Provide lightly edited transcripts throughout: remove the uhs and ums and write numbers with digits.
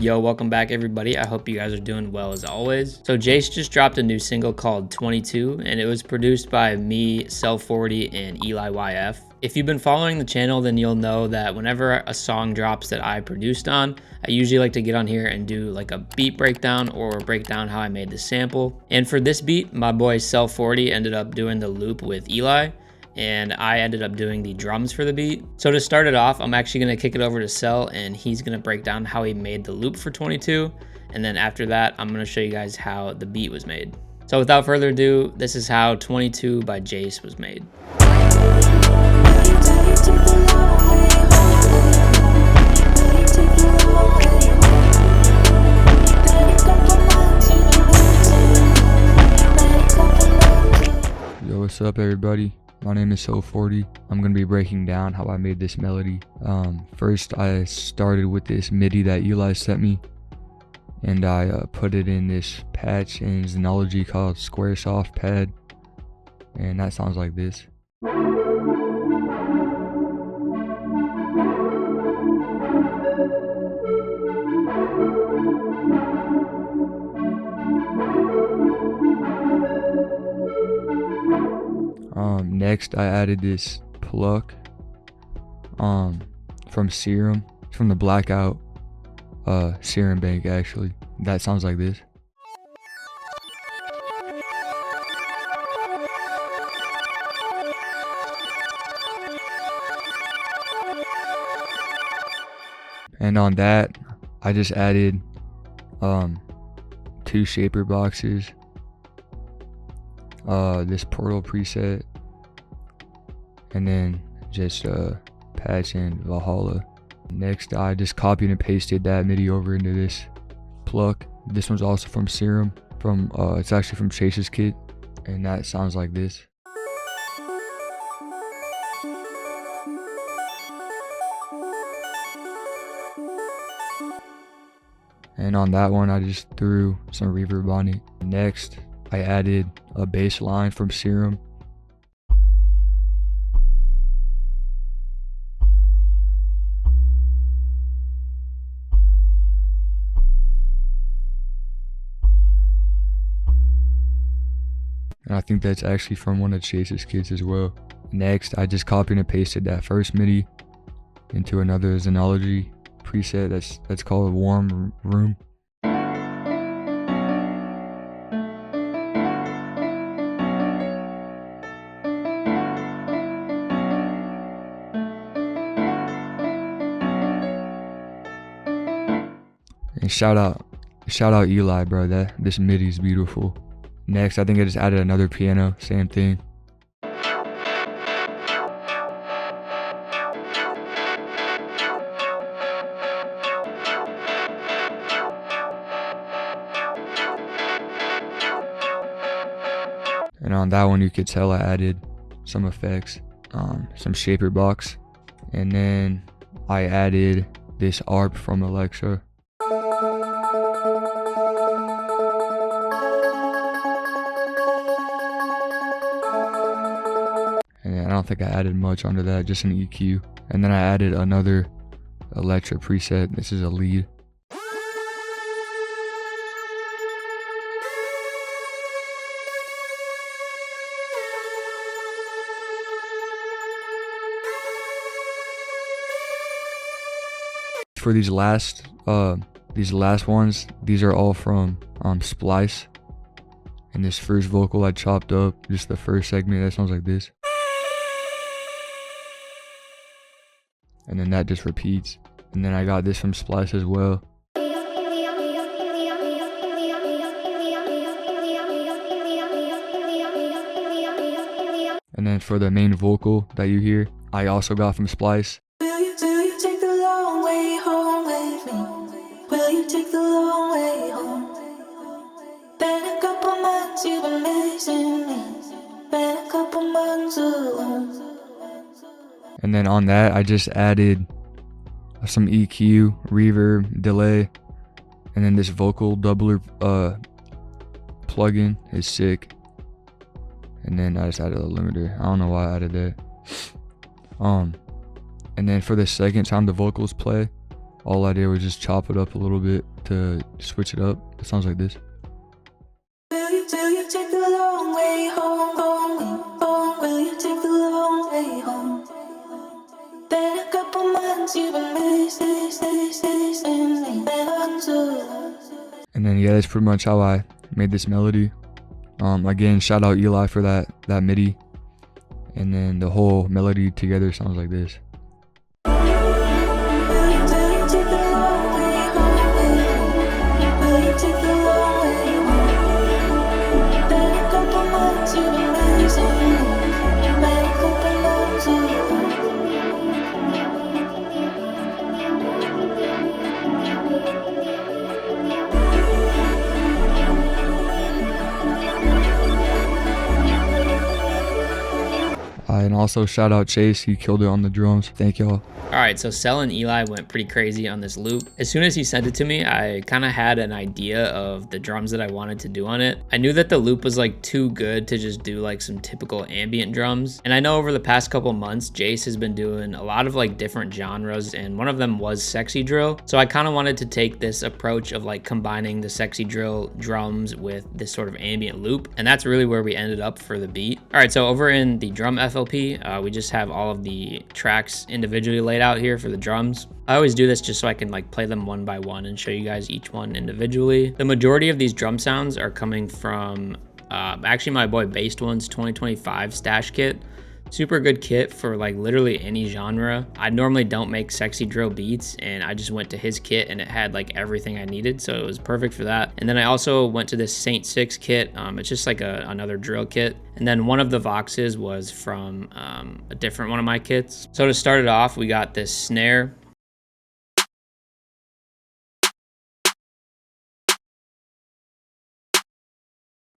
Yo, welcome back everybody. I hope you guys are doing well as always. So Jace just dropped a new single called 22 and it was produced by me, Self40 and Eli YF. If you've been following the channel, then you'll know that whenever a song drops that I produced on, I usually like to get on here and do like a beat breakdown or break down how I made the sample. And for this beat, my boy Self40 ended up doing the loop with Eli, and I ended up doing the drums for the beat. So to start it off, I'm actually gonna kick it over to Sel and he's gonna break down how he made the loop for 22. And then after that, I'm gonna show you guys how the beat was made. So without further ado, this is how 22 by Jace was made. Yo, what's up everybody? My name is Self40. I'm going to be breaking down how I made this melody. First, I started with this MIDI that Eli sent me, and I put it in this patch in Zenology called Squaresoft Pad, and that sounds like this. Next I added this pluck from Serum, from the Blackout Serum bank actually. That sounds like this. And on that I just added 2 shaper boxes, this portal preset, and then just patch in Valhalla. Next I just copied and pasted that MIDI over into this pluck. This one's also from Serum, from it's actually from Chase's kit, and that sounds like this. And on that one I just threw some reverb on it. Next I added a bass line from Serum. And I think that's actually from one of Chase's kits as well. Next, I just copied and pasted that first MIDI into another Zenology preset that's called Warm Room. And shout out Eli, bro. This MIDI is beautiful. Next, I think I just added another piano, same thing. And on that one, you could tell I added some effects, some shaper box, and then I added this ARP from Alexa. And I don't think I added much under that, just an EQ. And then I added another Electra preset. This is a lead. For these last ones, these are all from Splice. And this first vocal I chopped up, just the first segment, that sounds like this. And then that just repeats. And then I got this from Splice as well. And then for the main vocal that you hear, I also got from Splice. Will you take the long way home with me? Will you take the long way home? Been a couple months you've been missing me. Been a couple months alone. And then on that, I just added some EQ, reverb, delay, and then this vocal doubler plugin is sick. And then I just added a limiter. I don't know why I added that. And then for the second time the vocals play, All I did was just chop it up a little bit to switch it up. It sounds like this. Will you take the long way home, home? Will you take the long way home? Been a couple months you've been missing me. And then yeah, that's pretty much how I made this melody. Again, shout out Eli for that MIDI. And then the whole melody together sounds like this. And also shout out Chase, he killed it on the drums. Thank y'all. All right, so Cell and Eli went pretty crazy on this loop. As soon as he sent it to me, I kind of had an idea of the drums that I wanted to do on it. I knew that the loop was like too good to just do like some typical ambient drums. And I know over the past couple months, Jace has been doing a lot of like different genres, and one of them was sexy drill. So I kind of wanted to take this approach of like combining the sexy drill drums with this sort of ambient loop. And that's really where we ended up for the beat. All right, so over in the drum FLP, we just have all of the tracks individually laid out here for the drums. I always do this just so I can like play them one by one and show you guys each one individually. The majority of these drum sounds are coming from actually my boy Based One's 2025 stash kit. Super good kit for like literally any genre. I normally don't make sexy drill beats, and I just went to his kit and it had like everything I needed, so it was perfect for that. And then I also went to this Saint 6 kit. It's just like another drill kit. And then one of the Voxes was from a different one of my kits. So to start it off, we got this snare.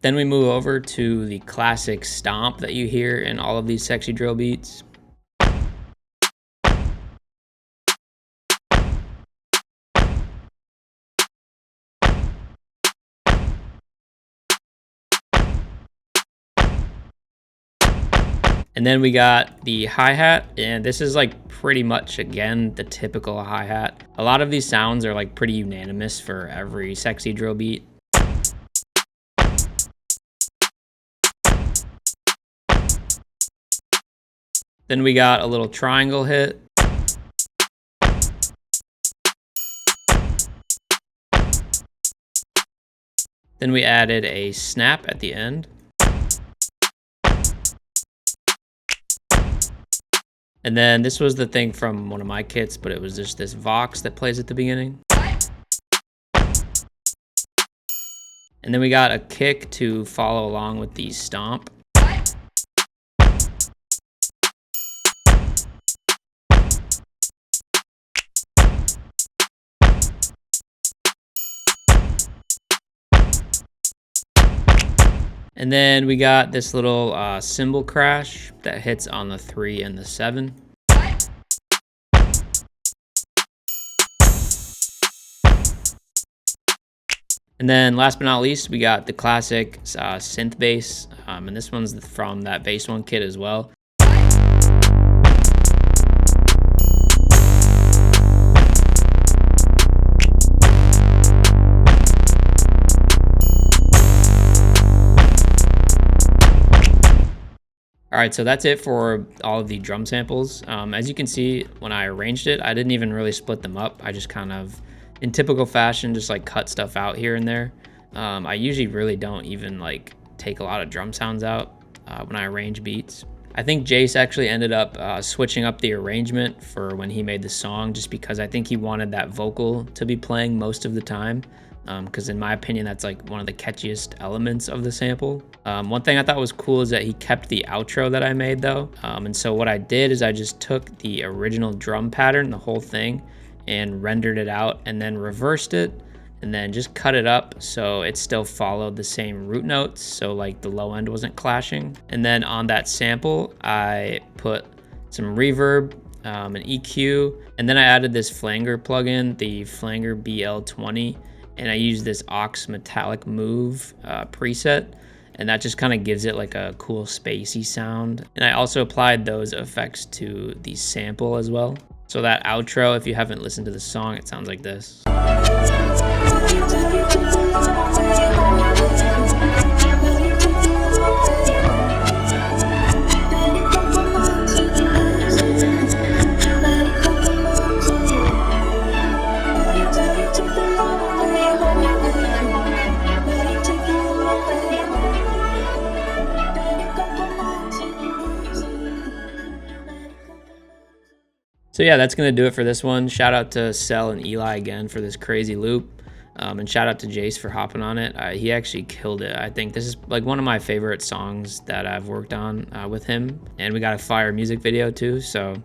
Then we move over to the classic stomp that you hear in all of these sexy drill beats. And then we got the hi-hat, and this is like pretty much, again, the typical hi-hat. A lot of these sounds are like pretty unanimous for every sexy drill beat. Then we got a little triangle hit. Then we added a snap at the end. And then this was the thing from one of my kits, but it was just this Vox that plays at the beginning. And then we got a kick to follow along with the stomp. And then we got this little cymbal crash that hits on the 3 and the 7. And then last but not least, we got the classic synth bass, and this one's from that Bass One kit as well. All right, so that's it for all of the drum samples. As you can see, when I arranged it, I didn't even really split them up. I just kind of, in typical fashion, just like cut stuff out here and there. I usually really don't even like take a lot of drum sounds out when I arrange beats. I think Jace actually ended up switching up the arrangement for when he made the song, just because I think he wanted that vocal to be playing most of the time. Because in my opinion, that's like one of the catchiest elements of the sample. One thing I thought was cool is that he kept the outro that I made though. And so what I did is I just took the original drum pattern, the whole thing, and rendered it out and then reversed it and then just cut it up so it still followed the same root notes, so like the low end wasn't clashing. And then on that sample, I put some reverb, an EQ, and then I added this flanger plugin, the Flanger BL20. And I use this Aux Metallic Move preset, and that just kind of gives it like a cool spacey sound. And I also applied those effects to the sample as well. So that outro, if you haven't listened to the song, it sounds like this. So yeah, that's going to do it for this one. Shout out to Cell and Eli again for this crazy loop. And shout out to Jace for hopping on it. He actually killed it. I think this is like one of my favorite songs that I've worked on with him. And we got a fire music video too. So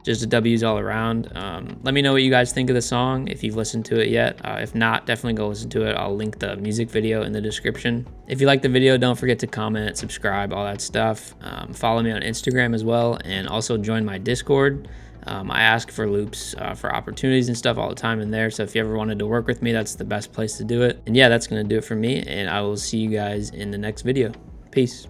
just a W's all around. Let me know what you guys think of the song if you've listened to it yet. If not, definitely go listen to it. I'll link the music video in the description. If you like the video, don't forget to comment, subscribe, all that stuff. Follow me on Instagram as well, and also join my Discord. I ask for loops for opportunities and stuff all the time in there. So if you ever wanted to work with me, that's the best place to do it. And yeah, that's going to do it for me. And I will see you guys in the next video. Peace.